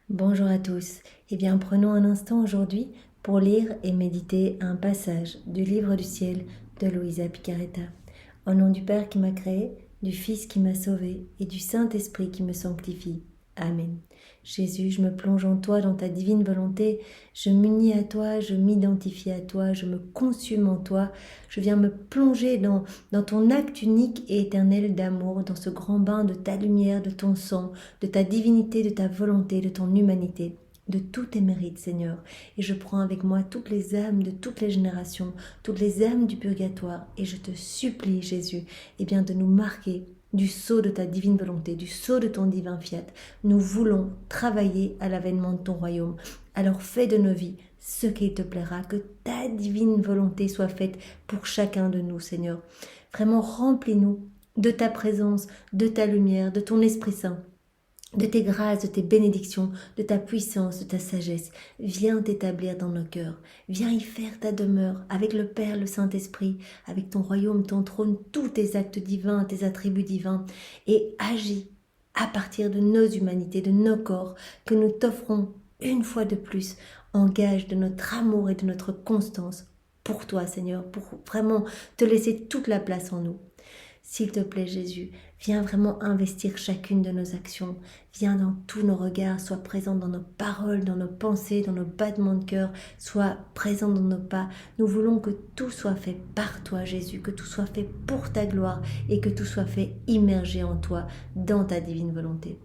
Bonjour à tous. Prenons un instant aujourd'hui pour lire et méditer un passage du livre du ciel de Luisa Picaretta. Au nom du Père qui m'a créé, du Fils qui m'a sauvé et du Saint-Esprit qui me sanctifie. Amen. Jésus, je me plonge en toi, dans ta divine volonté. Je m'unis à toi, je m'identifie à toi, je me consume en toi. Je viens me plonger dans ton acte unique et éternel d'amour, dans ce grand bain de ta lumière, de ton sang, de ta divinité, de ta volonté, de ton humanité, de tous tes mérites, Seigneur. Et je prends avec moi toutes les âmes de toutes les générations, toutes les âmes du purgatoire, et je te supplie, Jésus, de nous marquer du sceau de ta divine volonté, du sceau de ton divin fiat. Nous voulons travailler à l'avènement de ton royaume. Alors fais de nos vies ce qu'il te plaira, que ta divine volonté soit faite pour chacun de nous, Seigneur. Vraiment, remplis-nous de ta présence, de ta lumière, de ton Esprit Saint, de tes grâces, de tes bénédictions, de ta puissance, de ta sagesse. Viens t'établir dans nos cœurs. Viens y faire ta demeure avec le Père, le Saint-Esprit, avec ton royaume, ton trône, tous tes actes divins, tes attributs divins, et agis à partir de nos humanités, de nos corps, que nous t'offrons une fois de plus en gage de notre amour et de notre constance pour toi, Seigneur, pour vraiment te laisser toute la place en nous. S'il te plaît, Jésus, viens vraiment investir chacune de nos actions. Viens dans tous nos regards, sois présent dans nos paroles, dans nos pensées, dans nos battements de cœur, sois présent dans nos pas. Nous voulons que tout soit fait par toi, Jésus, que tout soit fait pour ta gloire et que tout soit fait immergé en toi, dans ta divine volonté.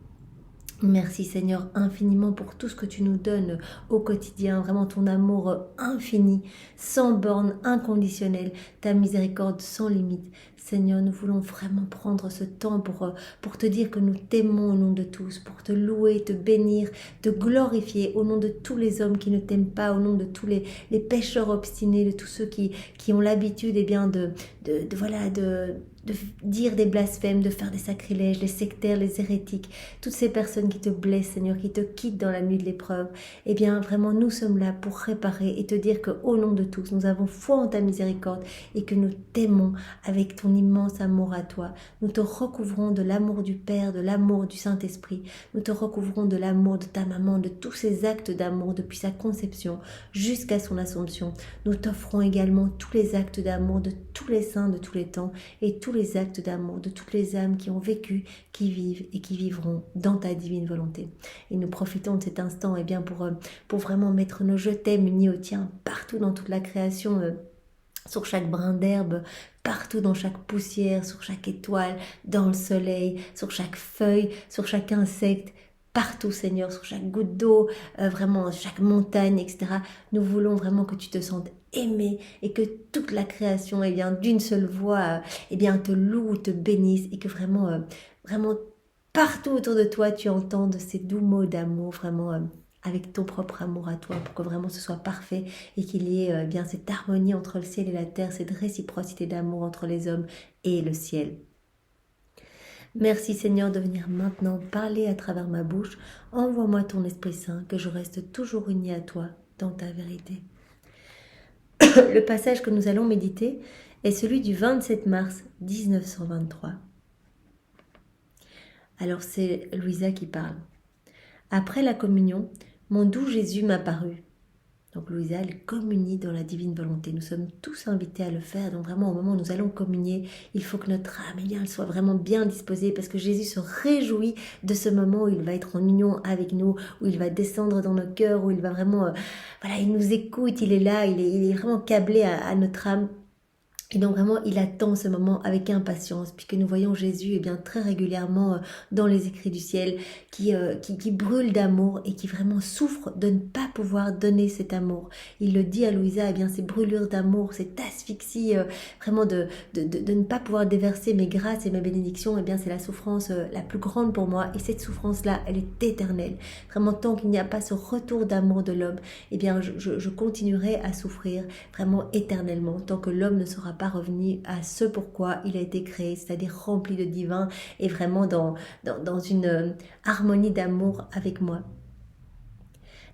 Merci Seigneur infiniment pour tout ce que tu nous donnes au quotidien, vraiment ton amour infini, sans borne, inconditionnel, ta miséricorde sans limite. Seigneur, nous voulons vraiment prendre ce temps pour te dire que nous t'aimons au nom de tous, pour te louer, te bénir, te glorifier au nom de tous les hommes qui ne t'aiment pas, au nom de tous les pécheurs obstinés, de tous ceux qui ont l'habitude de dire des blasphèmes, de faire des sacrilèges, les sectaires, les hérétiques, toutes ces personnes qui te blessent, Seigneur, qui te quittent dans la nuit de l'épreuve. Vraiment, nous sommes là pour réparer et te dire qu'au nom de tous, nous avons foi en ta miséricorde et que nous t'aimons avec ton immense amour à toi. Nous te recouvrons de l'amour du Père, de l'amour du Saint-Esprit. Nous te recouvrons de l'amour de ta maman, de tous ces actes d'amour depuis sa conception jusqu'à son Assomption. Nous t'offrons également tous les actes d'amour de tous les saints de tous les temps et tous les actes d'amour de toutes les âmes qui ont vécu, qui vivent et qui vivront dans ta divine volonté. Et nous profitons de cet instant pour vraiment mettre nos je t'aime unis au tien partout dans toute la création, sur chaque brin d'herbe, partout dans chaque poussière, sur chaque étoile, dans le soleil, sur chaque feuille, sur chaque insecte, partout Seigneur, sur chaque goutte d'eau, vraiment chaque montagne, etc. Nous voulons vraiment que tu te sentes aimé et que toute la création d'une seule voix te loue, te bénisse et que vraiment partout autour de toi tu entendes ces doux mots d'amour avec ton propre amour à toi pour que vraiment ce soit parfait et qu'il y ait cette harmonie entre le ciel et la terre, cette réciprocité d'amour entre les hommes et le ciel. Merci Seigneur de venir maintenant parler à travers ma bouche. Envoie-moi ton Esprit Saint, que je reste toujours uni à toi dans ta vérité. Le passage que nous allons méditer est celui du 27 mars 1923. Alors c'est Luisa qui parle. Après la communion, mon doux Jésus m'apparut. Donc Luisa, elle communie dans la divine volonté. Nous sommes tous invités à le faire. Donc vraiment, au moment où nous allons communier, il faut que notre âme elle soit vraiment bien disposée parce que Jésus se réjouit de ce moment où il va être en union avec nous, où il va descendre dans nos cœurs, où il va vraiment... il nous écoute, il est là, il est vraiment câblé à notre âme. Et donc vraiment, il attend ce moment avec impatience, puisque nous voyons Jésus très régulièrement dans les écrits du ciel, qui brûle d'amour et qui vraiment souffre de ne pas pouvoir donner cet amour. Il le dit à Luisa, ces brûlures d'amour, cette asphyxie vraiment de ne pas pouvoir déverser mes grâces et mes bénédictions, c'est la souffrance la plus grande pour moi. Et cette souffrance-là, elle est éternelle. Vraiment, tant qu'il n'y a pas ce retour d'amour de l'homme, je continuerai à souffrir vraiment éternellement, tant que l'homme ne sera pas revenu à ce pourquoi il a été créé, c'est-à-dire rempli de divin et vraiment dans une harmonie d'amour avec moi.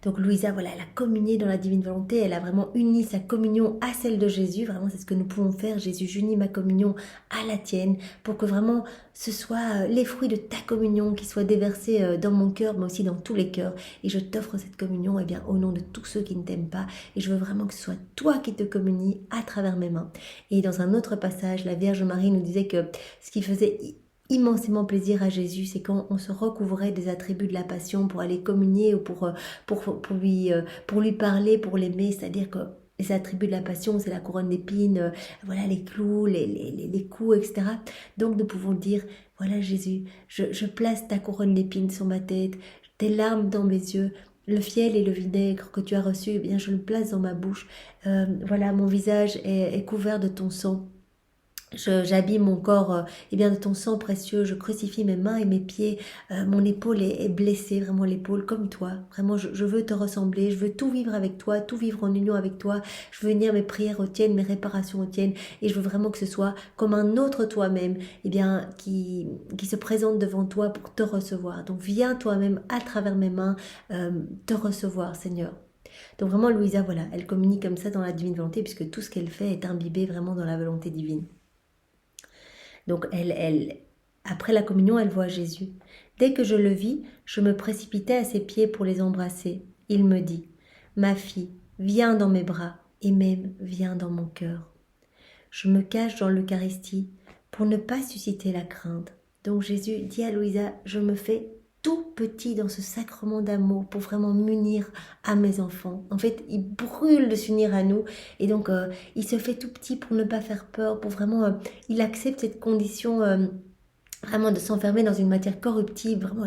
Donc Louisa, voilà, elle a communié dans la divine volonté, elle a vraiment uni sa communion à celle de Jésus. Vraiment, c'est ce que nous pouvons faire. Jésus, j'unis ma communion à la tienne pour que vraiment ce soit les fruits de ta communion qui soient déversés dans mon cœur, mais aussi dans tous les cœurs. Et je t'offre cette communion, bien, au nom de tous ceux qui ne t'aiment pas. Et je veux vraiment que ce soit toi qui te communies à travers mes mains. Et dans un autre passage, la Vierge Marie nous disait que ce qui faisait immensément plaisir à Jésus, c'est quand on se recouvrait des attributs de la passion pour aller communier ou pour lui parler, pour l'aimer, c'est-à-dire que les attributs de la passion, c'est la couronne d'épines, voilà, les clous, les coups, etc. Donc nous pouvons dire, voilà Jésus, je place ta couronne d'épines sur ma tête, tes larmes dans mes yeux, le fiel et le vinaigre que tu as reçu, eh bien je le place dans ma bouche. Voilà, mon visage est couvert de ton sang. J'habille mon corps de ton sang précieux, je crucifie mes mains et mes pieds, mon épaule est blessée, vraiment l'épaule comme toi, vraiment je veux te ressembler, je veux tout vivre avec toi, tout vivre en union avec toi, je veux unir mes prières aux tiennes, mes réparations aux tiennes, et je veux vraiment que ce soit comme un autre toi-même, qui se présente devant toi pour te recevoir. Donc viens toi-même à travers mes mains te recevoir, Seigneur. Donc vraiment Louisa, voilà, elle communique comme ça dans la divine volonté puisque tout ce qu'elle fait est imbibé vraiment dans la volonté divine. Donc après la communion, elle voit Jésus. Dès que je le vis, je me précipitai à ses pieds pour les embrasser. Il me dit, « Ma fille, viens dans mes bras et même viens dans mon cœur. » Je me cache dans l'Eucharistie pour ne pas susciter la crainte. Donc Jésus dit à Louisa, je me fais tout petit dans ce sacrement d'amour pour vraiment m'unir à mes enfants. En fait, il brûle de s'unir à nous et donc il se fait tout petit pour ne pas faire peur, pour vraiment, il accepte cette condition vraiment de s'enfermer dans une matière corruptible, vraiment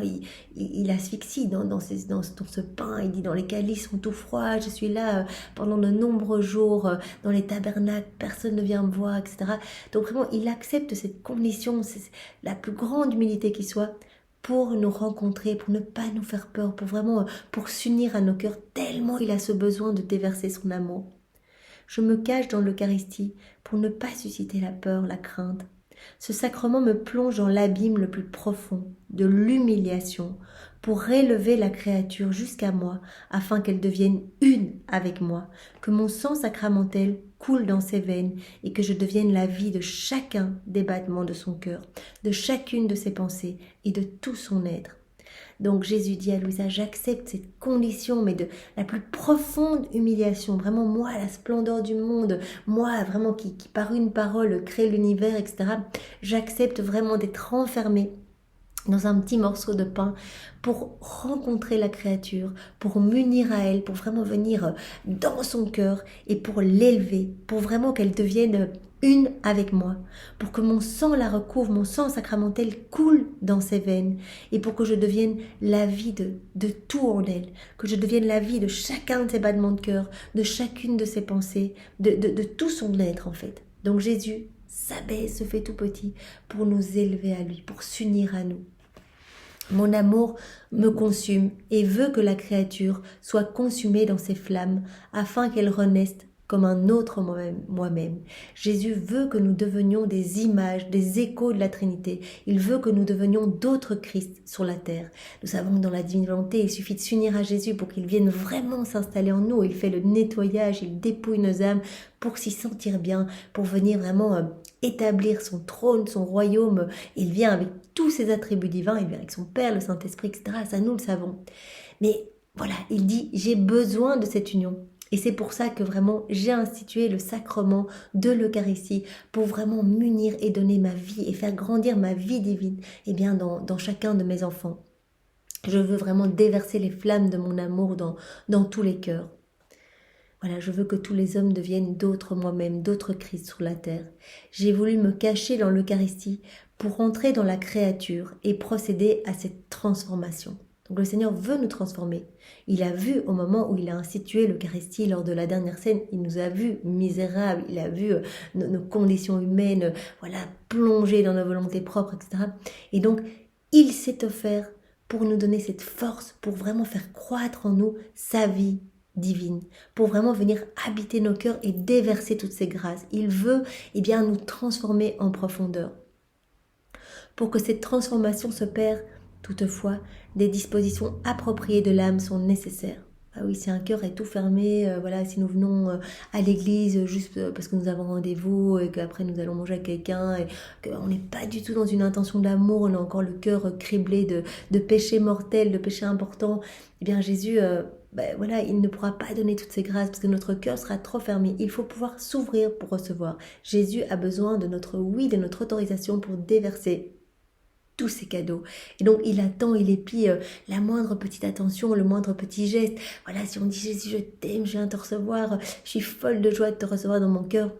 il asphyxie dans ce pain, il dit dans les calices sont tout froids, je suis là pendant de nombreux jours, dans les tabernacles, personne ne vient me voir, etc. Donc vraiment il accepte cette condition, c'est la plus grande humilité qui soit, pour nous rencontrer, pour ne pas nous faire peur, pour s'unir à nos cœurs, tellement il a ce besoin de déverser son amour. Je me cache dans l'Eucharistie pour ne pas susciter la peur, la crainte. Ce sacrement me plonge dans l'abîme le plus profond de l'humiliation pour élever la créature jusqu'à moi afin qu'elle devienne une avec moi, que mon sang sacramentel coule dans ses veines et que je devienne la vie de chacun des battements de son cœur, de chacune de ses pensées et de tout son être. Donc Jésus dit à Louisa, j'accepte cette condition, mais de la plus profonde humiliation. Vraiment, moi, la splendeur du monde, moi, vraiment, qui par une parole crée l'univers, etc. J'accepte vraiment d'être enfermée dans un petit morceau de pain pour rencontrer la créature, pour m'unir à elle, pour vraiment venir dans son cœur et pour l'élever, pour vraiment qu'elle devienne une avec moi, pour que mon sang la recouvre, mon sang sacramentel coule dans ses veines et pour que je devienne la vie de tout en elle, que je devienne la vie de chacun de ses battements de cœur, de chacune de ses pensées, de tout son être en fait. Donc Jésus s'abaisse, se fait tout petit pour nous élever à lui, pour s'unir à nous. Mon amour me consume et veut que la créature soit consumée dans ses flammes afin qu'elle renaisse comme un autre moi-même. Jésus veut que nous devenions des images, des échos de la Trinité. Il veut que nous devenions d'autres Christ sur la terre. Nous savons que dans la divine volonté, il suffit de s'unir à Jésus pour qu'il vienne vraiment s'installer en nous. Il fait le nettoyage, il dépouille nos âmes pour s'y sentir bien, pour venir vraiment établir son trône, son royaume. Il vient avec tous ses attributs divins, il vient avec son Père, le Saint-Esprit, etc. Ça, nous le savons. Mais voilà, il dit, j'ai besoin de cette union. Et c'est pour ça que vraiment j'ai institué le sacrement de l'Eucharistie pour vraiment m'unir et donner ma vie et faire grandir ma vie divine dans chacun de mes enfants. Je veux vraiment déverser les flammes de mon amour dans tous les cœurs. Voilà, je veux que tous les hommes deviennent d'autres moi-même, d'autres Christ sur la terre. J'ai voulu me cacher dans l'Eucharistie pour entrer dans la créature et procéder à cette transformation. Donc le Seigneur veut nous transformer. Il a vu au moment où il a institué l'Eucharistie lors de la dernière scène, il nous a vus misérables, il a vu nos conditions humaines, plongées dans nos volontés propres, etc. Et donc, il s'est offert pour nous donner cette force, pour vraiment faire croître en nous sa vie divine, pour vraiment venir habiter nos cœurs et déverser toutes ces grâces. Il veut nous transformer en profondeur. Pour que cette transformation s'opère, toutefois, des dispositions appropriées de l'âme sont nécessaires. Ah oui, si un cœur est tout fermé, voilà, si nous venons à l'église juste parce que nous avons rendez-vous et qu'après nous allons manger avec quelqu'un et qu'on n'est pas du tout dans une intention d'amour, on a encore le cœur criblé de péchés mortels, de péchés importants, eh bien Jésus, voilà, il ne pourra pas donner toutes ces grâces parce que notre cœur sera trop fermé. Il faut pouvoir s'ouvrir pour recevoir. Jésus a besoin de notre oui, de notre autorisation pour déverser tous ces cadeaux. Et donc il attend, il épie la moindre petite attention, le moindre petit geste. Voilà, si on dit Jésus, je t'aime, je viens te recevoir, je suis folle de joie de te recevoir dans mon cœur.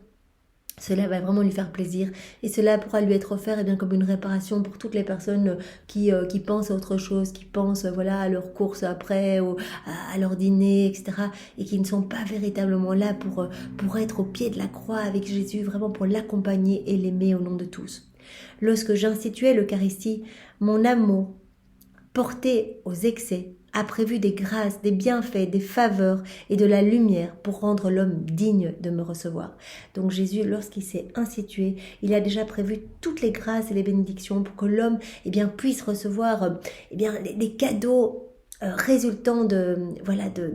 Cela va vraiment lui faire plaisir et cela pourra lui être offert bien, comme une réparation pour toutes les personnes qui pensent à autre chose, qui pensent voilà, à leurs courses après, ou à leur dîner, etc. et qui ne sont pas véritablement là pour être au pied de la croix avec Jésus, vraiment pour l'accompagner et l'aimer au nom de tous. Lorsque j'instituais l'Eucharistie, mon amour, porté aux excès, a prévu des grâces, des bienfaits, des faveurs et de la lumière pour rendre l'homme digne de me recevoir. Donc Jésus, lorsqu'il s'est institué, il a déjà prévu toutes les grâces et les bénédictions pour que l'homme puisse recevoir les cadeaux résultant de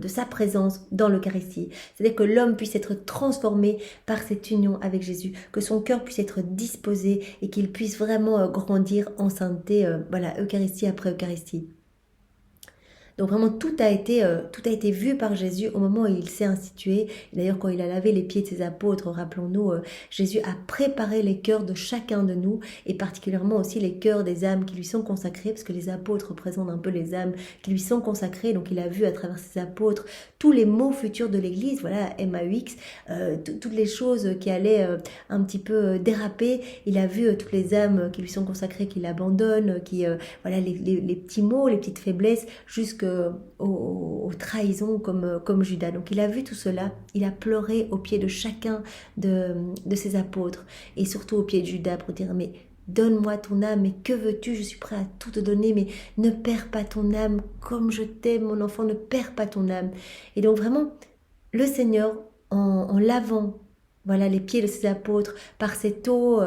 sa présence dans l'Eucharistie. C'est-à-dire que l'homme puisse être transformé par cette union avec Jésus, que son cœur puisse être disposé et qu'il puisse vraiment grandir en sainteté, Eucharistie après Eucharistie. Donc vraiment tout a été vu par Jésus au moment où il s'est institué. D'ailleurs quand il a lavé les pieds de ses apôtres, rappelons-nous, Jésus a préparé les cœurs de chacun de nous et particulièrement aussi les cœurs des âmes qui lui sont consacrées, parce que les apôtres représentent un peu les âmes qui lui sont consacrées. Donc il a vu à travers ses apôtres tous les maux futurs de l'Église, voilà, MAUX, toutes les choses qui allaient un petit peu déraper. Il a vu toutes les âmes qui lui sont consacrées, qui l'abandonnent, les petits maux, les petites faiblesses, aux trahisons comme Judas. Donc il a vu tout cela, il a pleuré au pied de chacun de ses apôtres et surtout au pied de Judas pour dire mais donne-moi ton âme, mais que veux-tu, je suis prêt à tout te donner, mais ne perds pas ton âme comme je t'aime mon enfant, ne perds pas ton âme. Et donc vraiment le Seigneur en lavant les pieds de ses apôtres, par cette eau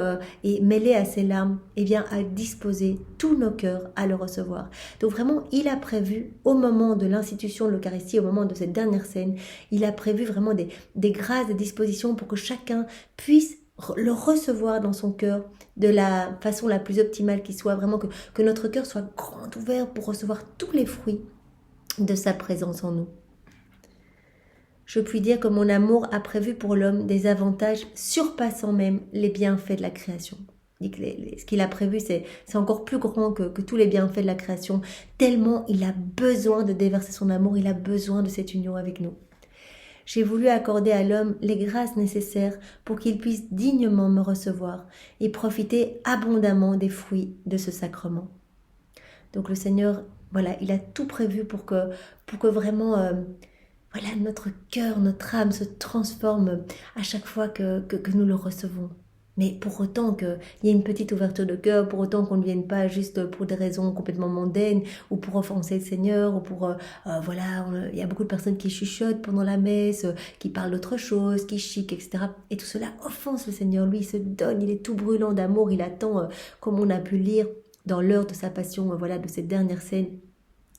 et mêlée à ses larmes, a disposé tous nos cœurs à le recevoir. Donc vraiment, il a prévu, au moment de l'institution de l'Eucharistie, au moment de cette dernière scène, il a prévu vraiment des grâces, des dispositions pour que chacun puisse le recevoir dans son cœur de la façon la plus optimale qui soit, vraiment que notre cœur soit grand ouvert pour recevoir tous les fruits de sa présence en nous. Je puis dire que mon amour a prévu pour l'homme des avantages surpassant même les bienfaits de la création. Ce qu'il a prévu, c'est encore plus grand que tous les bienfaits de la création, tellement il a besoin de déverser son amour, il a besoin de cette union avec nous. J'ai voulu accorder à l'homme les grâces nécessaires pour qu'il puisse dignement me recevoir et profiter abondamment des fruits de ce sacrement. Donc le Seigneur, il a tout prévu pour que vraiment... notre cœur, notre âme se transforme à chaque fois que nous le recevons. Mais pour autant qu'il y ait une petite ouverture de cœur, pour autant qu'on ne vienne pas juste pour des raisons complètement mondaines, ou pour offenser le Seigneur, ou pour... il y a beaucoup de personnes qui chuchotent pendant la messe, qui parlent d'autre chose, qui chiquent, etc. Et tout cela offense le Seigneur. Lui, il se donne, il est tout brûlant d'amour, il attend, comme on a pu lire dans l'heure de sa passion, de cette dernière scène,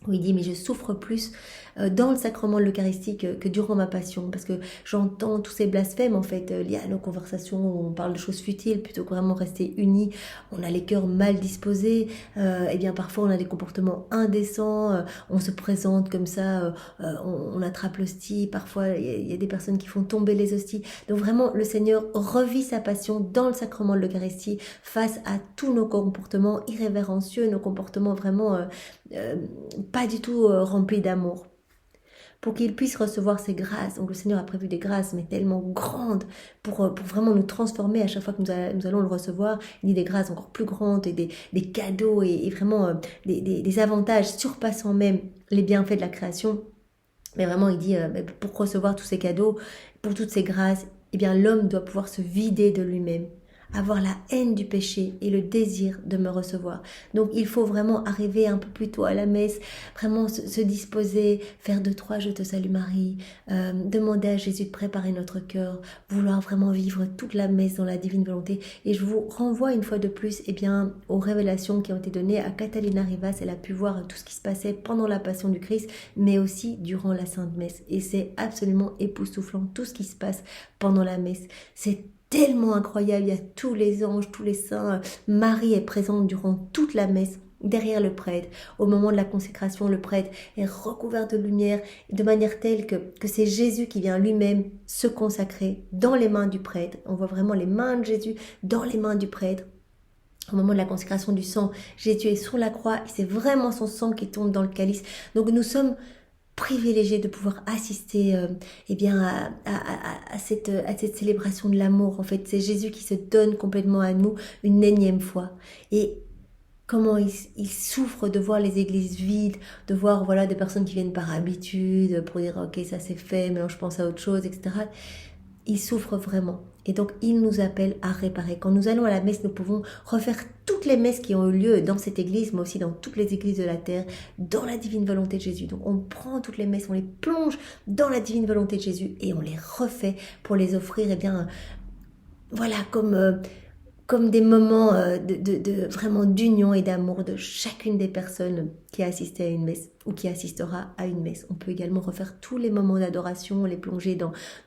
où il dit mais je souffre plus dans le sacrement de l'Eucharistie que durant ma passion, parce que j'entends tous ces blasphèmes en fait liés à nos conversations où on parle de choses futiles plutôt que vraiment rester unis. On a les cœurs mal disposés, parfois on a des comportements indécents, on se présente comme ça, on attrape l'hostie, parfois il y a des personnes qui font tomber les hosties. Donc vraiment le Seigneur revit sa passion dans le sacrement de l'Eucharistie face à tous nos comportements irrévérencieux, nos comportements vraiment pas du tout remplis d'amour. Pour qu'il puisse recevoir ces grâces. Donc le Seigneur a prévu des grâces, mais tellement grandes, pour vraiment nous transformer à chaque fois que nous allons le recevoir. Il dit des grâces encore plus grandes, et des cadeaux, et vraiment des avantages surpassant même les bienfaits de la création. Mais vraiment, il dit, pour recevoir tous ces cadeaux, pour toutes ces grâces, l'homme doit pouvoir se vider de lui-même, avoir la haine du péché et le désir de me recevoir. Donc il faut vraiment arriver un peu plus tôt à la messe, vraiment se disposer, faire 2-3 Je te salue Marie, demander à Jésus de préparer notre cœur, vouloir vraiment vivre toute la messe dans la divine volonté. Et je vous renvoie une fois de plus aux révélations qui ont été données à Catalina Rivas. Elle a pu voir tout ce qui se passait pendant la passion du Christ, mais aussi durant la Sainte Messe. Et c'est absolument époustouflant tout ce qui se passe pendant la messe. C'est tellement incroyable, il y a tous les anges, tous les saints. Marie est présente durant toute la messe, derrière le prêtre. Au moment de la consécration, le prêtre est recouvert de lumière de manière telle que c'est Jésus qui vient lui-même se consacrer dans les mains du prêtre. On voit vraiment les mains de Jésus dans les mains du prêtre. Au moment de la consécration du sang, Jésus est sur la croix et c'est vraiment son sang qui tombe dans le calice. Donc nous sommes privilégiés de pouvoir assister à cette célébration de l'amour. En fait, c'est Jésus qui se donne complètement à nous une énième fois. Et comment il souffre de voir les églises vides, de voir des personnes qui viennent par habitude, pour dire ok ça c'est fait, mais non, je pense à autre chose, etc. Il souffre vraiment. Et donc, il nous appelle à réparer. Quand nous allons à la messe, nous pouvons refaire toutes les messes qui ont eu lieu dans cette église, mais aussi dans toutes les églises de la terre, dans la divine volonté de Jésus. Donc, on prend toutes les messes, on les plonge dans la divine volonté de Jésus et on les refait pour les offrir, comme des moments vraiment d'union et d'amour de chacune des personnes qui a assisté à une messe ou qui assistera à une messe. On peut également refaire tous les moments d'adoration, les plonger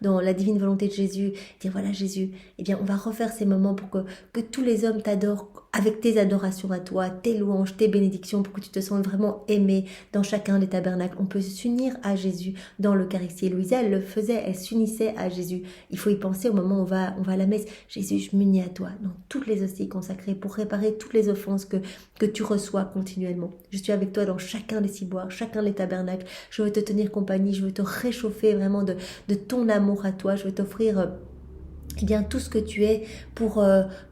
dans la divine volonté de Jésus, dire voilà Jésus, on va refaire ces moments pour que tous les hommes t'adorent avec tes adorations à toi, tes louanges, tes bénédictions, pour que tu te sentes vraiment aimé dans chacun des tabernacles. On peut s'unir à Jésus dans l'Eucharistie. Louisa, elle le faisait, elle s'unissait à Jésus. Il faut y penser au moment où on va à la messe. Jésus, je m'unis à toi dans toutes les hosties consacrées pour réparer toutes les offenses que tu reçois continuellement. Je suis avec toi dans chacun des ciboires, chacun des tabernacles. Je veux te tenir compagnie, je veux te réchauffer vraiment de ton amour à toi. Je veux t'offrir tout ce que tu es pour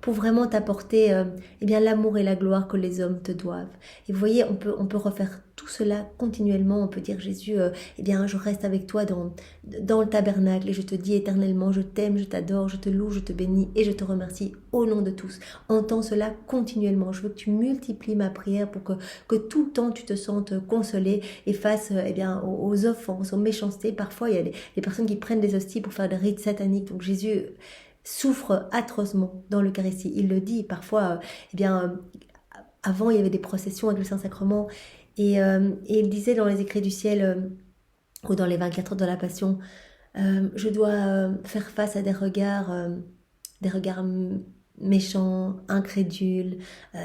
vraiment t'apporter l'amour et la gloire que les hommes te doivent. Et vous voyez, on peut refaire tout cela continuellement. On peut dire Jésus, je reste avec toi dans le tabernacle et je te dis éternellement, je t'aime, je t'adore, je te loue, je te bénis et je te remercie au nom de tous. Entends cela continuellement. Je veux que tu multiplies ma prière pour que tout le temps tu te sentes consolé et face aux offenses, aux méchancetés. Parfois, il y a des personnes qui prennent des hosties pour faire des rites sataniques. Donc Jésus souffre atrocement dans l'Eucharistie. Il le dit parfois, avant il y avait des processions avec le Saint-Sacrement et il disait dans les écrits du ciel ou dans les 24 heures de la Passion, je dois faire face à des regards méchants, incrédules,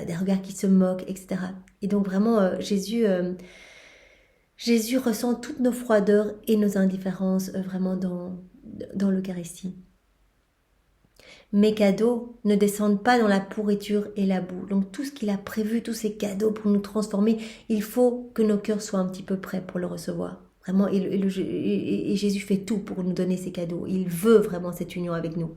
des regards qui se moquent, etc. Et donc vraiment Jésus ressent toutes nos froideurs et nos indifférences vraiment dans l'Eucharistie. Mes cadeaux ne descendent pas dans la pourriture et la boue. Donc tout ce qu'il a prévu, tous ces cadeaux pour nous transformer, il faut que nos cœurs soient un petit peu prêts pour le recevoir. Vraiment, et Jésus fait tout pour nous donner ces cadeaux. Il veut vraiment cette union avec nous.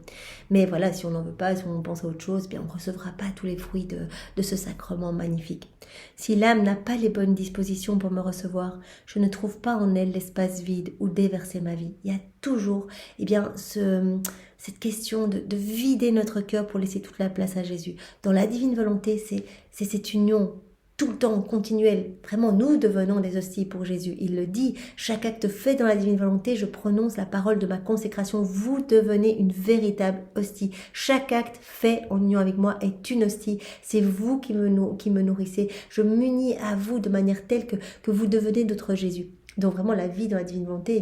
Mais voilà, si on n'en veut pas, si on pense à autre chose, on ne recevra pas tous les fruits de ce sacrement magnifique. Si l'âme n'a pas les bonnes dispositions pour me recevoir, je ne trouve pas en elle l'espace vide où déverser ma vie. Il y a toujours cette question de vider notre cœur pour laisser toute la place à Jésus. Dans la divine volonté, c'est cette union tout le temps, continuelle. Vraiment, nous devenons des hosties pour Jésus. Il le dit, chaque acte fait dans la divine volonté, je prononce la parole de ma consécration. Vous devenez une véritable hostie. Chaque acte fait en union avec moi est une hostie. C'est vous qui me nourrissez. Je m'unis à vous de manière telle que vous devenez d'autres Jésus. Donc vraiment, la vie dans la divine volonté,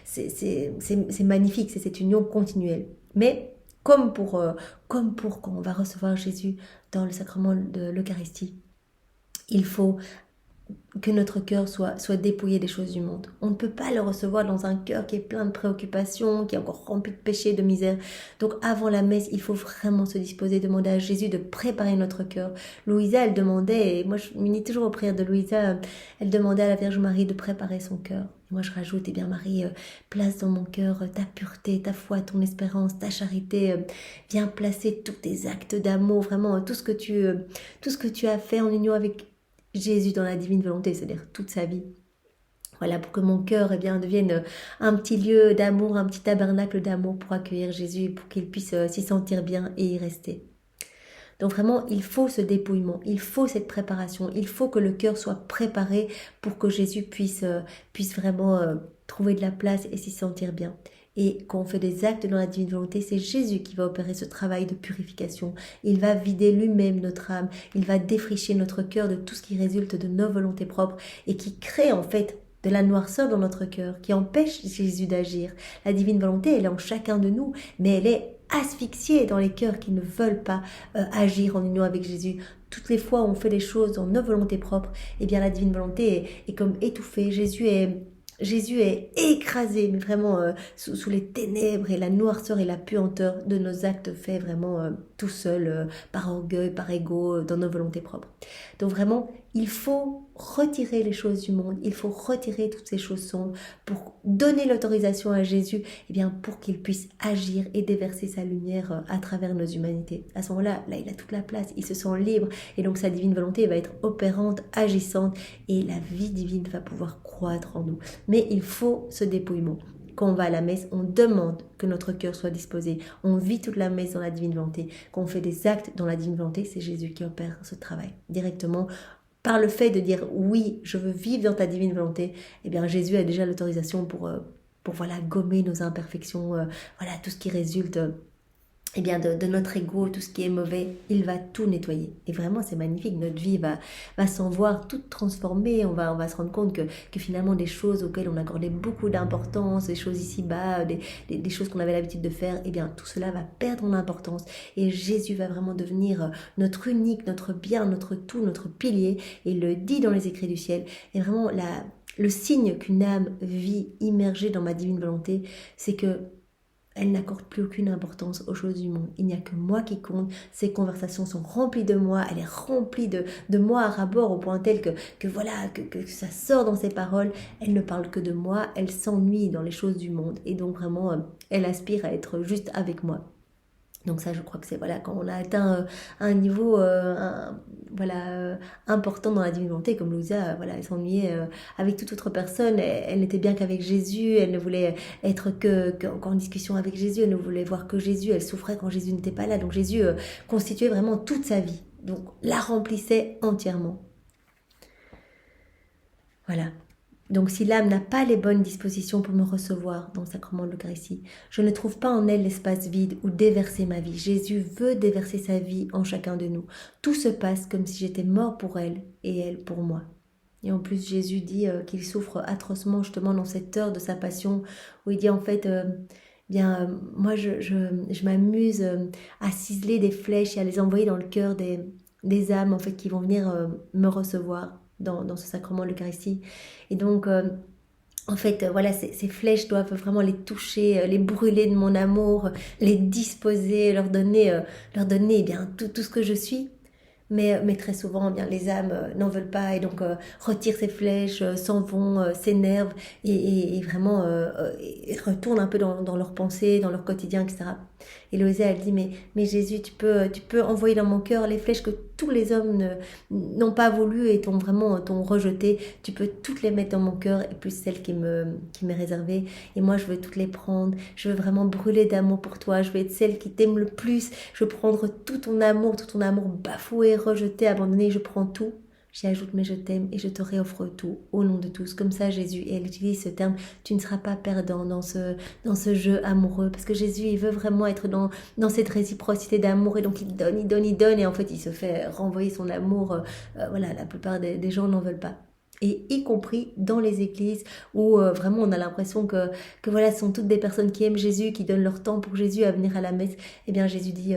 c'est magnifique, c'est cette union continuelle. Mais comme pour quand on va recevoir Jésus dans le sacrement de l'Eucharistie, il faut que notre cœur soit dépouillé des choses du monde. On ne peut pas le recevoir dans un cœur qui est plein de préoccupations, qui est encore rempli de péché, de misère. Donc avant la messe, il faut vraiment se disposer, demander à Jésus de préparer notre cœur. Louisa, elle demandait, et moi je m'unis toujours aux prières de Louisa, elle demandait à la Vierge Marie de préparer son cœur. Et moi je rajoute, Marie, place dans mon cœur ta pureté, ta foi, ton espérance, ta charité. Viens placer tous tes actes d'amour, vraiment tout ce que tu as fait en union avec Jésus dans la divine volonté, c'est-à-dire toute sa vie. Voilà, pour que mon cœur devienne un petit lieu d'amour, un petit tabernacle d'amour pour accueillir Jésus, pour qu'il puisse s'y sentir bien et y rester. Donc vraiment, il faut ce dépouillement, il faut cette préparation, il faut que le cœur soit préparé pour que Jésus puisse vraiment trouver de la place et s'y sentir bien. Et quand on fait des actes dans la divine volonté, c'est Jésus qui va opérer ce travail de purification. Il va vider lui-même notre âme, il va défricher notre cœur de tout ce qui résulte de nos volontés propres et qui crée en fait de la noirceur dans notre cœur, qui empêche Jésus d'agir. La divine volonté, elle est en chacun de nous, mais elle est asphyxiée dans les cœurs qui ne veulent pas agir en union avec Jésus. Toutes les fois où on fait les choses dans nos volontés propres, eh bien la divine volonté est comme étouffée. Jésus est écrasé, mais vraiment sous les ténèbres et la noirceur et la puanteur de nos actes faits vraiment tout seul, par orgueil, par ego, dans nos volontés propres. Donc vraiment, il faut retirer les choses du monde, il faut retirer toutes ces choses sombres pour donner l'autorisation à Jésus, eh bien, pour qu'il puisse agir et déverser sa lumière à travers nos humanités. À ce moment-là, là, il a toute la place, il se sent libre et donc sa divine volonté va être opérante, agissante et la vie divine va pouvoir croître en nous. Mais il faut ce dépouillement. Quand on va à la messe, on demande que notre cœur soit disposé. On vit toute la messe dans la divine volonté. Quand on fait des actes dans la divine volonté, c'est Jésus qui opère ce travail directement. Par le fait de dire oui, je veux vivre dans ta divine volonté, eh bien Jésus a déjà l'autorisation pour voilà, gommer nos imperfections, voilà, tout ce qui résulte eh bien de notre ego, tout ce qui est mauvais, il va tout nettoyer. Et vraiment, c'est magnifique. Notre vie va s'en voir toute transformée. On va se rendre compte que finalement, des choses auxquelles on accordait beaucoup d'importance, des choses ici-bas, des choses qu'on avait l'habitude de faire, eh bien, tout cela va perdre en importance. Et Jésus va vraiment devenir notre unique, notre bien, notre tout, notre pilier. Et il le dit dans les écrits du ciel. Et vraiment, le signe qu'une âme vit immergée dans ma divine volonté, c'est que elle n'accorde plus aucune importance aux choses du monde. Il n'y a que moi qui compte. Ses conversations sont remplies de moi. Elle est remplie de moi à rabord au point tel que voilà, que ça sort dans ses paroles. Elle ne parle que de moi. Elle s'ennuie dans les choses du monde. Et donc vraiment, elle aspire à être juste avec moi. Donc ça, je crois que c'est voilà, quand on a atteint un niveau important dans la divine volonté, comme Louisa, voilà, elle s'ennuyait avec toute autre personne, elle n'était bien qu'avec Jésus, elle ne voulait être qu'en discussion avec Jésus, elle ne voulait voir que Jésus, elle souffrait quand Jésus n'était pas là. Donc Jésus constituait vraiment toute sa vie, donc la remplissait entièrement. Voilà. Donc si l'âme n'a pas les bonnes dispositions pour me recevoir dans le sacrement de l'Eucharistie, je ne trouve pas en elle l'espace vide où déverser ma vie. Jésus veut déverser sa vie en chacun de nous. Tout se passe comme si j'étais mort pour elle et elle pour moi. Et en plus Jésus dit qu'il souffre atrocement justement dans cette heure de sa passion, où il dit en fait... moi je m'amuse à ciseler des flèches et à les envoyer dans le cœur des âmes en fait qui vont venir me recevoir dans ce sacrement de l'Eucharistie. Et donc, en fait, voilà, ces flèches doivent vraiment les toucher, les brûler de mon amour, les disposer, leur donner eh bien, tout ce que je suis. Mais très souvent, eh bien, les âmes n'en veulent pas et donc retirent ces flèches, s'en vont, s'énervent et vraiment et retournent un peu dans leurs pensées, dans leur quotidien, etc. Et Louisa, elle dit, mais Jésus, tu peux envoyer dans mon cœur les flèches que tous les hommes n'ont pas voulu et t'ont rejeté. Tu peux toutes les mettre dans mon cœur et plus celle qui m'est réservée. Et moi, je veux toutes les prendre. Je veux vraiment brûler d'amour pour toi. Je veux être celle qui t'aime le plus. Je veux prendre tout ton amour bafoué, rejeté, abandonné. Je prends tout. J'y ajoute mais je t'aime et je te réoffre tout au nom de tous. Comme ça Jésus, et elle utilise ce terme, tu ne seras pas perdant dans ce jeu amoureux. Parce que Jésus, il veut vraiment être dans cette réciprocité d'amour et donc il donne et en fait il se fait renvoyer son amour. Voilà, la plupart des gens n'en veulent pas. Et y compris dans les églises où vraiment on a l'impression que voilà, ce sont toutes des personnes qui aiment Jésus, qui donnent leur temps pour Jésus à venir à la messe. Eh bien Jésus dit,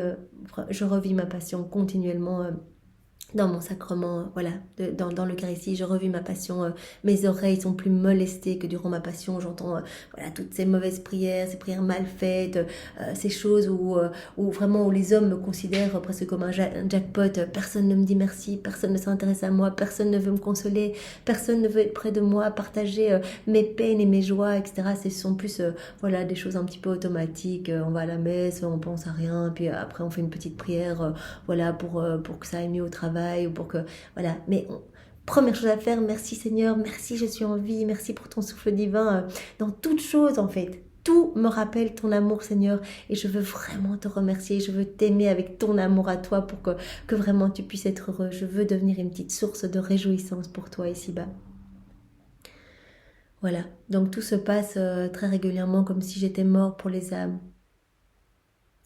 je revis ma passion continuellement dans mon sacrement, voilà, dans l'Eucharistie, je revis ma passion, mes oreilles sont plus molestées que durant ma passion, j'entends voilà, toutes ces mauvaises prières, ces prières mal faites, ces choses où vraiment où les hommes me considèrent presque comme un jackpot, personne ne me dit merci, personne ne s'intéresse à moi, personne ne veut me consoler, personne ne veut être près de moi, partager mes peines et mes joies, etc. Ce sont plus voilà, des choses un petit peu automatiques, on va à la messe, on pense à rien, puis après on fait une petite prière, voilà, pour que ça aille mieux au travail, ou pour que voilà, mais première chose à faire, merci Seigneur, merci je suis en vie, merci pour ton souffle divin dans toutes choses en fait. tout me rappelle ton amour, Seigneur, et je veux vraiment te remercier, je veux t'aimer avec ton amour à toi pour que vraiment tu puisses être heureux. Je veux devenir une petite source de réjouissance pour toi ici-bas. Voilà, donc tout se passe très régulièrement comme si j'étais mort pour les âmes,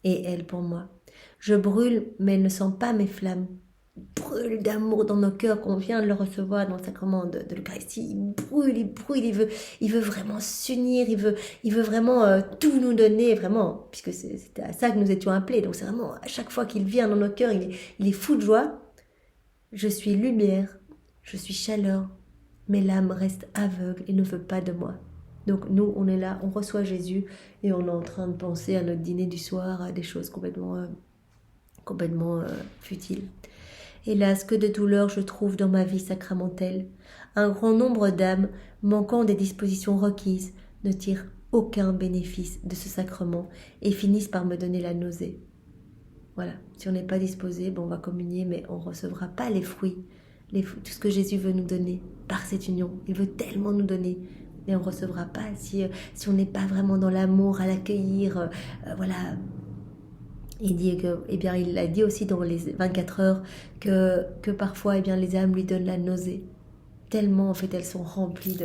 et elles pour moi. Je brûle, mais elles ne sentent pas mes flammes. Brûle d'amour dans nos cœurs, qu'on vient de le recevoir dans le sacrement de l'Eucharistie. Il brûle, il veut vraiment s'unir, il veut vraiment tout nous donner, vraiment, puisque c'était à ça que nous étions appelés. Donc c'est vraiment, à chaque fois qu'il vient dans nos cœurs, il est fou de joie. Je suis lumière, je suis chaleur, mais l'âme reste aveugle et ne veut pas de moi. Donc nous, on est là, on reçoit Jésus et on est en train de penser à notre dîner du soir, à des choses complètement futiles. Hélas, que de douleurs je trouve dans ma vie sacramentelle. Un grand nombre d'âmes, manquant des dispositions requises, ne tirent aucun bénéfice de ce sacrement et finissent par me donner la nausée. Voilà, si on n'est pas disposé, on va communier, mais on ne recevra pas les fruits, tout ce que Jésus veut nous donner par cette union. Il veut tellement nous donner, mais on ne recevra pas si on n'est pas vraiment dans l'amour, à l'accueillir, voilà. Il dit que, il a dit aussi dans les 24 heures que parfois, les âmes lui donnent la nausée. Tellement, en fait, elles sont remplies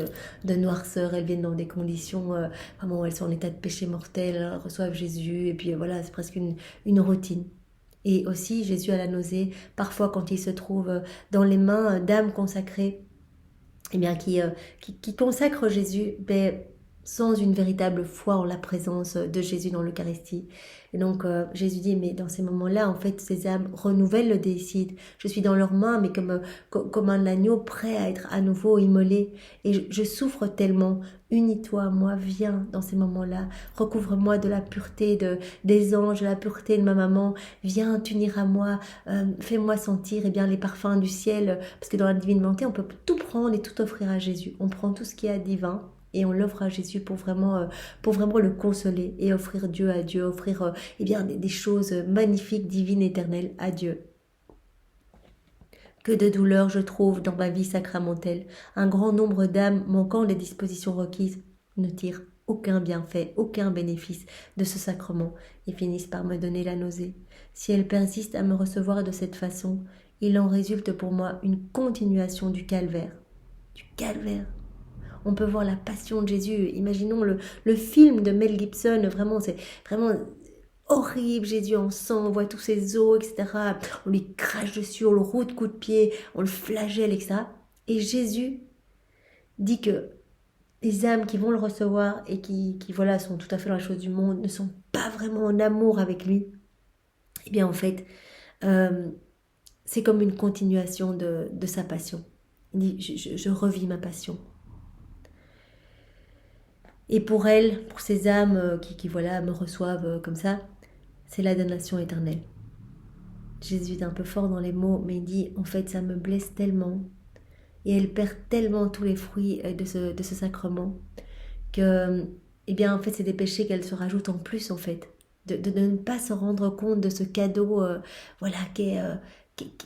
de noirceur, elles viennent dans des conditions, vraiment, elles sont en état de péché mortel, elles reçoivent Jésus, et puis voilà, c'est presque une routine. Et aussi, Jésus a la nausée, parfois quand il se trouve dans les mains d'âmes consacrées, qui consacrent Jésus, sans une véritable foi en la présence de Jésus dans l'Eucharistie. Et donc Jésus dit, mais dans ces moments-là, en fait, ces âmes renouvellent le déicide. Je suis dans leurs mains, mais comme un agneau prêt à être à nouveau immolé. Et je souffre tellement. Unis-toi à moi, viens dans ces moments-là. Recouvre-moi de la pureté des anges, de la pureté de ma maman. Viens t'unir à moi. Fais-moi sentir les parfums du ciel. Parce que dans la divine volonté, on peut tout prendre et tout offrir à Jésus. On prend tout ce qui est divin et on l'offre à Jésus pour vraiment le consoler et offrir Dieu à Dieu, offrir des choses magnifiques, divines, éternelles à Dieu. Que de douleurs je trouve dans ma vie sacramentelle. Un grand nombre d'âmes manquant les dispositions requises ne tirent aucun bienfait, aucun bénéfice de ce sacrement et finissent par me donner la nausée. Si elles persistent à me recevoir de cette façon, il en résulte pour moi une continuation du calvaire. Du calvaire. On peut voir la passion de Jésus. Imaginons le film de Mel Gibson. Vraiment, c'est vraiment horrible. Jésus en sang, on voit tous ses os, etc. On lui crache dessus, on le roue de coups de pied, on le flagelle, etc. Et Jésus dit que les âmes qui vont le recevoir et qui sont tout à fait dans la chose du monde, ne sont pas vraiment en amour avec lui. En fait, c'est comme une continuation de sa passion. Il dit, je revis ma passion. Et pour elles, pour ces âmes qui me reçoivent comme ça, c'est la damnation éternelle. Jésus est un peu fort dans les mots, mais il dit, en fait, ça me blesse tellement, et elle perd tellement tous les fruits de ce sacrement, que, en fait, c'est des péchés qu'elle se rajoute en plus, en fait, de ne pas se rendre compte de ce cadeau,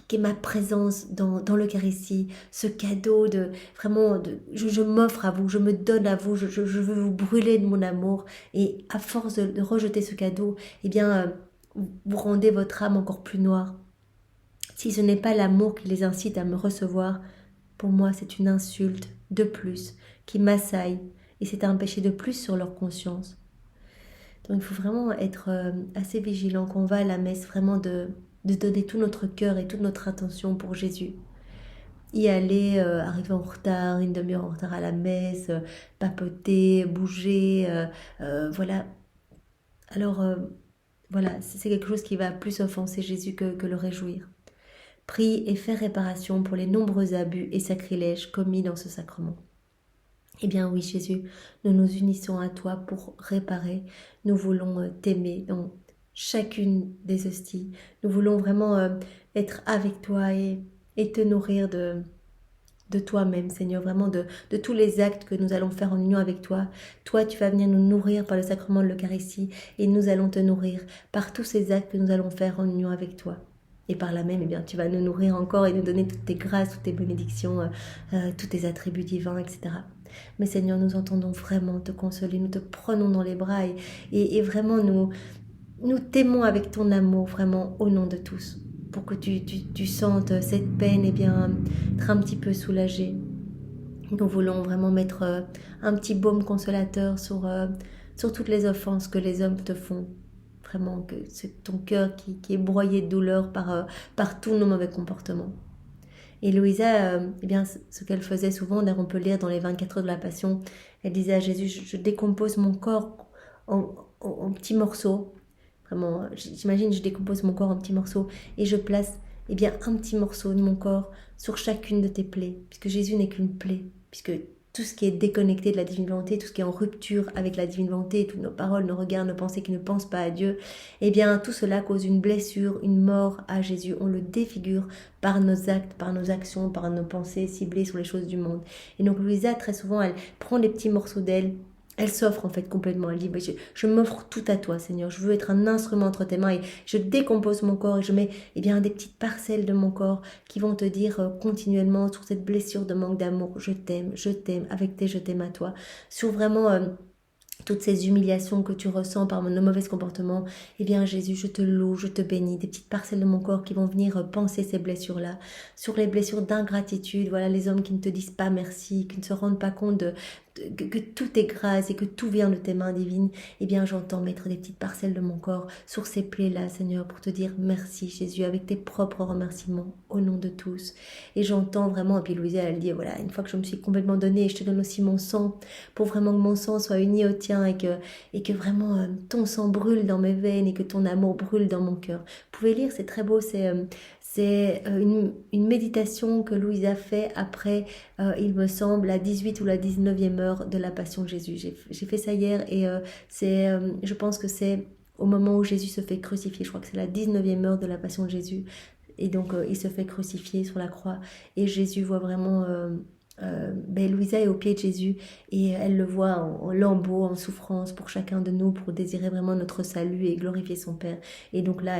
qui est ma présence dans l'Eucharistie, ce cadeau je m'offre à vous, je me donne à vous, je veux vous brûler de mon amour, et à force de rejeter ce cadeau, vous rendez votre âme encore plus noire. Si ce n'est pas l'amour qui les incite à me recevoir, pour moi c'est une insulte de plus qui m'assaille, et c'est un péché de plus sur leur conscience. Donc il faut vraiment être assez vigilant quand on va à la messe, vraiment de donner tout notre cœur et toute notre attention pour Jésus. Y aller, arriver en retard, une demi-heure en retard à la messe, papoter, bouger, voilà. Alors, c'est quelque chose qui va plus offenser Jésus que le réjouir. Prie et fais réparation pour les nombreux abus et sacrilèges commis dans ce sacrement. Oui, Jésus, nous nous unissons à toi pour réparer. Nous voulons t'aimer dans chacune des hosties. Nous voulons vraiment être avec toi et te nourrir de toi-même, Seigneur, vraiment de tous les actes que nous allons faire en union avec toi. Toi, tu vas venir nous nourrir par le sacrement de l'Eucharistie et nous allons te nourrir par tous ces actes que nous allons faire en union avec toi. Et par là même, tu vas nous nourrir encore et nous donner toutes tes grâces, toutes tes bénédictions, tous tes attributs divins, etc. Mais Seigneur, nous entendons vraiment te consoler, nous te prenons dans les bras et vraiment nous t'aimons avec ton amour, vraiment au nom de tous, pour que tu sentes cette peine, être un petit peu soulagé. Nous voulons vraiment mettre un petit baume consolateur sur toutes les offenses que les hommes te font. Vraiment, que c'est ton cœur qui est broyé de douleur par tous nos mauvais comportements. Et Louisa, ce qu'elle faisait souvent, on peut lire dans les 24 heures de la Passion, elle disait à Jésus, je décompose mon corps en petits morceaux. Vraiment, j'imagine, je décompose mon corps en petits morceaux et je place un petit morceau de mon corps sur chacune de tes plaies, puisque Jésus n'est qu'une plaie, puisque tout ce qui est déconnecté de la divine volonté, tout ce qui est en rupture avec la divine volonté, toutes nos paroles, nos regards, nos pensées qui ne pensent pas à Dieu, tout cela cause une blessure, une mort à Jésus. On le défigure par nos actes, par nos actions, par nos pensées ciblées sur les choses du monde. Et donc Louisa, très souvent, elle prend des petits morceaux d'elle, elle s'offre en fait complètement, elle dit je m'offre tout à toi Seigneur, je veux être un instrument entre tes mains et je décompose mon corps et je mets des petites parcelles de mon corps qui vont te dire continuellement sur cette blessure de manque d'amour, je t'aime, avec tes je t'aime à toi, sur vraiment toutes ces humiliations que tu ressens par nos mauvais comportements, Jésus, je te loue, je te bénis, des petites parcelles de mon corps qui vont venir penser ces blessures-là, sur les blessures d'ingratitude, voilà les hommes qui ne te disent pas merci, qui ne se rendent pas compte que tout est grâce et que tout vient de tes mains divines, j'entends mettre des petites parcelles de mon corps sur ces plaies-là, Seigneur, pour te dire merci Jésus, avec tes propres remerciements, au nom de tous. Et j'entends vraiment, et puis Louisa, elle dit, voilà, une fois que je me suis complètement donnée, je te donne aussi mon sang, pour vraiment que mon sang soit uni au tien et que vraiment ton sang brûle dans mes veines et que ton amour brûle dans mon cœur. Vous pouvez lire, c'est très beau, c'est une méditation que Louise a fait après, il me semble, la 18 ou la 19e heure de la Passion de Jésus. J'ai fait ça hier et je pense que c'est au moment où Jésus se fait crucifier. Je crois que c'est la 19e heure de la Passion de Jésus. Et donc, il se fait crucifier sur la croix. Et Jésus voit vraiment... Louisa est au pied de Jésus et elle le voit en lambeaux, en souffrance pour chacun de nous, pour désirer vraiment notre salut et glorifier son Père. Et donc là,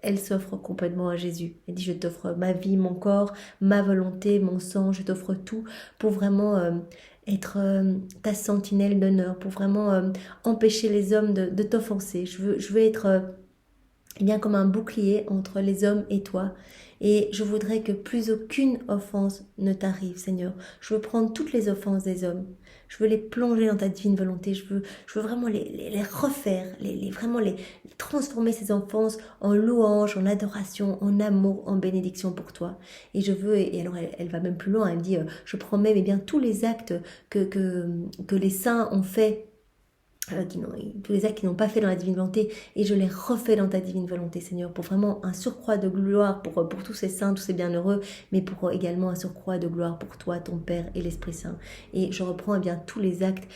elle s'offre complètement à Jésus. Elle dit, je t'offre ma vie, mon corps, ma volonté, mon sang, je t'offre tout pour vraiment être ta sentinelle d'honneur, pour vraiment empêcher les hommes de t'offenser. Je veux être comme un bouclier entre les hommes et toi. Et je voudrais que plus aucune offense ne t'arrive, Seigneur. Je veux prendre toutes les offenses des hommes. Je veux les plonger dans ta divine volonté. Je veux vraiment les refaire, vraiment les transformer ces offenses en louange, en adoration, en amour, en bénédiction pour toi. Et je veux, et alors elle va même plus loin, elle dit, je promets tous les actes que les saints ont fait, tous les actes qu'ils n'ont pas fait dans la divine volonté, et je les refais dans ta divine volonté, Seigneur, pour vraiment un surcroît de gloire pour tous ces saints, tous ces bienheureux, mais pour également un surcroît de gloire pour toi, ton Père et l'Esprit Saint. Et je reprends tous les actes,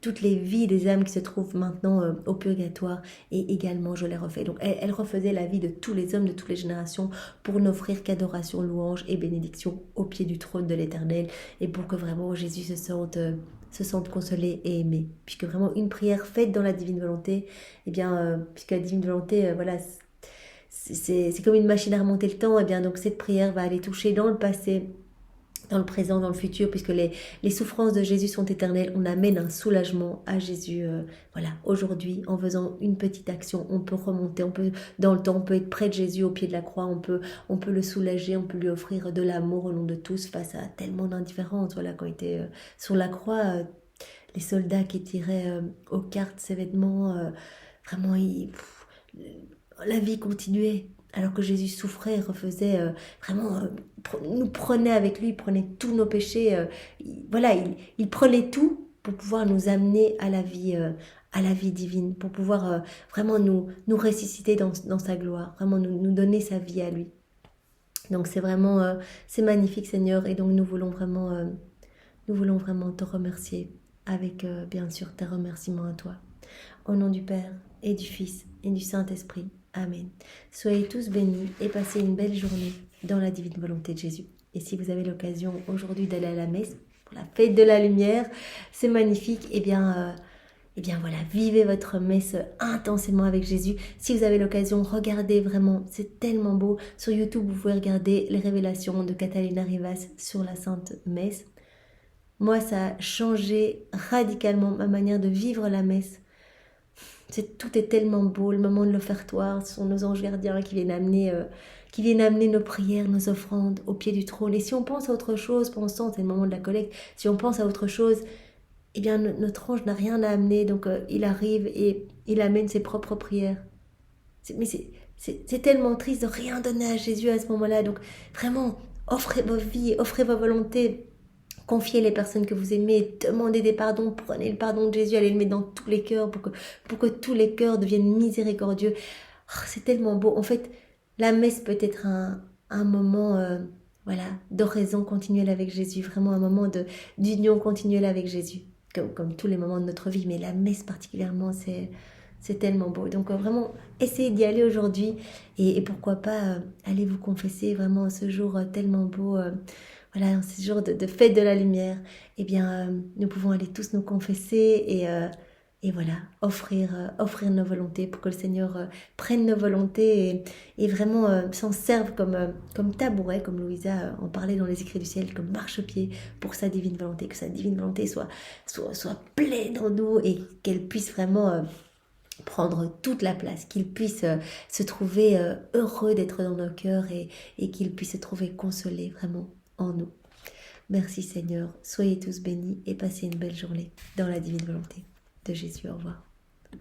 toutes les vies des âmes qui se trouvent maintenant au purgatoire, et également je les refais. Donc elle refaisait la vie de tous les hommes de toutes les générations pour n'offrir qu'adoration, louange et bénédiction au pied du trône de l'Éternel, et pour que vraiment Jésus se sente consolé et aimé, puisque vraiment une prière faite dans la divine volonté, puisque la divine volonté, c'est comme une machine à remonter le temps, donc cette prière va aller toucher dans le passé, dans le présent, dans le futur, puisque les souffrances de Jésus sont éternelles. On amène un soulagement à Jésus. Aujourd'hui, en faisant une petite action, on peut remonter, dans le temps, on peut être près de Jésus au pied de la croix, on peut le soulager, on peut lui offrir de l'amour au nom de tous face à tellement d'indifférence. Quand il était sur la croix, les soldats qui tiraient aux cartes ses vêtements, vraiment, la vie continuait. Alors que Jésus souffrait, refaisait nous prenait avec lui, il prenait tous nos péchés. Il prenait tout pour pouvoir nous amener à la vie divine, pour pouvoir vraiment nous ressusciter dans sa gloire, vraiment nous donner sa vie à lui. Donc c'est vraiment, c'est magnifique Seigneur, et donc nous voulons vraiment te remercier avec bien sûr tes remerciements à toi. Au nom du Père et du Fils et du Saint-Esprit. Amen. Soyez tous bénis et passez une belle journée dans la divine volonté de Jésus. Et si vous avez l'occasion aujourd'hui d'aller à la messe pour la fête de la lumière, c'est magnifique. Vivez votre messe intensément avec Jésus. Si vous avez l'occasion, regardez vraiment, c'est tellement beau. Sur YouTube, vous pouvez regarder les révélations de Catalina Rivas sur la Sainte Messe. Moi, ça a changé radicalement ma manière de vivre la messe. Tout est tellement beau, le moment de l'offertoire, ce sont nos anges gardiens qui viennent amener nos prières, nos offrandes au pied du trône. Et si on pense à autre chose, pendant ce temps, c'est le moment de la collecte, si on pense à autre chose, eh bien notre ange n'a rien à amener, donc il arrive et il amène ses propres prières. Mais c'est tellement triste de rien donner à Jésus à ce moment-là, donc vraiment, offrez vos vies, offrez vos volontés. Confiez les personnes que vous aimez, demandez des pardons, prenez le pardon de Jésus, allez le mettre dans tous les cœurs pour que tous les cœurs deviennent miséricordieux. Oh, c'est tellement beau. En fait, la messe peut être un moment voilà, d'oraison continuelle avec Jésus, vraiment un moment d'union continuelle avec Jésus, comme tous les moments de notre vie, mais la messe particulièrement, c'est tellement beau. Donc vraiment, essayez d'y aller aujourd'hui et pourquoi pas aller vous confesser vraiment ce jour tellement beau. Voilà, en ce jour de fête de la lumière, eh bien, nous pouvons aller tous nous confesser et voilà, offrir nos volontés pour que le Seigneur prenne nos volontés et vraiment s'en serve comme tabouret, comme Louisa en parlait dans les écrits du ciel, comme marchepied pour sa divine volonté, que sa divine volonté soit pleine en nous et qu'elle puisse vraiment prendre toute la place, qu'il puisse se trouver heureux d'être dans nos cœurs et qu'il puisse se trouver consolé vraiment en nous. Merci Seigneur, soyez tous bénis et passez une belle journée dans la divine volonté de Jésus. Au revoir.